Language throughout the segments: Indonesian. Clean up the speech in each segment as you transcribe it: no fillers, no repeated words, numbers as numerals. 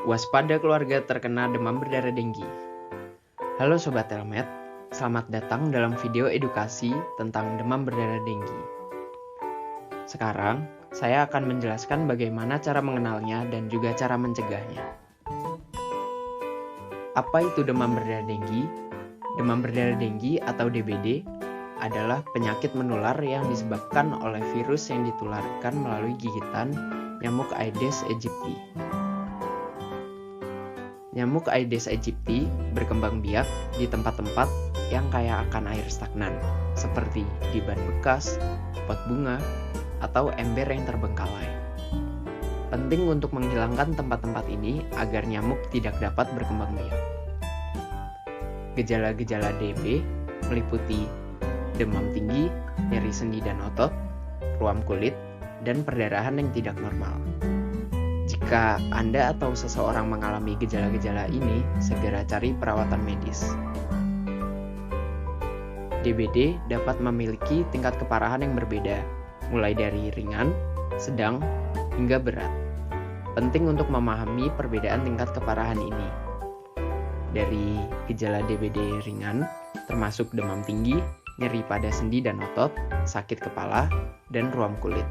Waspada keluarga terkena demam berdarah denggi. Halo Sobat Telmed, selamat datang dalam video edukasi tentang demam berdarah denggi. Sekarang, saya akan menjelaskan bagaimana cara mengenalnya dan juga cara mencegahnya. Apa itu demam berdarah denggi? Demam berdarah denggi atau DBD adalah penyakit menular yang disebabkan oleh virus yang ditularkan melalui gigitan nyamuk Aedes aegypti. Nyamuk Aedes aegypti berkembang biak di tempat-tempat yang kaya akan air stagnan, seperti di ban bekas, pot bunga, atau ember yang terbengkalai. Penting untuk menghilangkan tempat-tempat ini agar nyamuk tidak dapat berkembang biak. Gejala-gejala DB meliputi demam tinggi, nyeri sendi dan otot, ruam kulit, dan perdarahan yang tidak normal. Jika Anda atau seseorang mengalami gejala-gejala ini, segera cari perawatan medis. DBD dapat memiliki tingkat keparahan yang berbeda, mulai dari ringan, sedang, hingga berat. Penting untuk memahami perbedaan tingkat keparahan ini. Dari gejala DBD ringan, termasuk demam tinggi, nyeri pada sendi dan otot, sakit kepala, dan ruam kulit.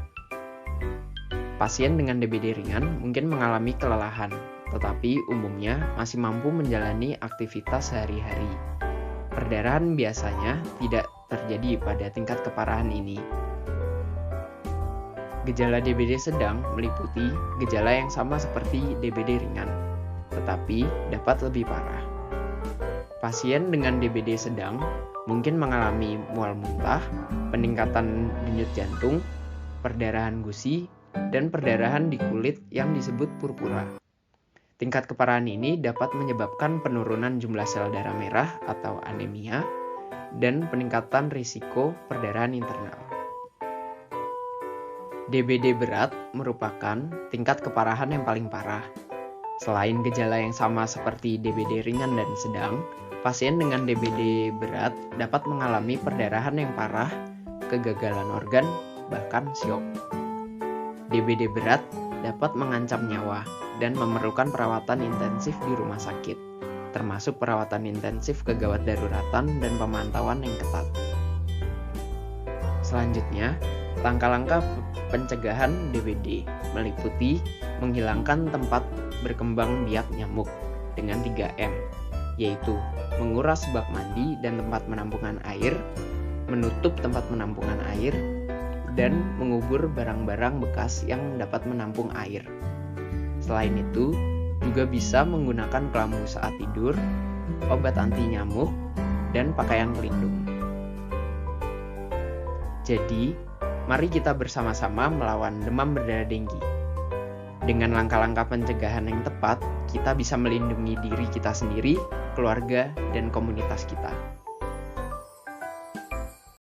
Pasien dengan DBD ringan mungkin mengalami kelelahan, tetapi umumnya masih mampu menjalani aktivitas sehari-hari. Perdarahan biasanya tidak terjadi pada tingkat keparahan ini. Gejala DBD sedang meliputi gejala yang sama seperti DBD ringan, tetapi dapat lebih parah. Pasien dengan DBD sedang mungkin mengalami mual muntah, peningkatan denyut jantung, perdarahan gusi, dan perdarahan di kulit yang disebut purpura. Tingkat keparahan ini dapat menyebabkan penurunan jumlah sel darah merah atau anemia dan peningkatan risiko perdarahan internal. DBD berat merupakan tingkat keparahan yang paling parah. Selain gejala yang sama seperti DBD ringan dan sedang, pasien dengan DBD berat dapat mengalami perdarahan yang parah, kegagalan organ, bahkan syok. DBD berat dapat mengancam nyawa dan memerlukan perawatan intensif di rumah sakit, termasuk perawatan intensif kegawat daruratan dan pemantauan yang ketat. Selanjutnya, langkah-langkah pencegahan DBD meliputi menghilangkan tempat berkembang biak nyamuk dengan 3M, yaitu menguras bak mandi dan tempat penampungan air, menutup tempat penampungan air, dan mengubur barang-barang bekas yang dapat menampung air. Selain itu, juga bisa menggunakan kelambu saat tidur, obat anti nyamuk, dan pakaian pelindung. Jadi, mari kita bersama-sama melawan demam berdarah denggi. Dengan langkah-langkah pencegahan yang tepat, kita bisa melindungi diri kita sendiri, keluarga, dan komunitas kita.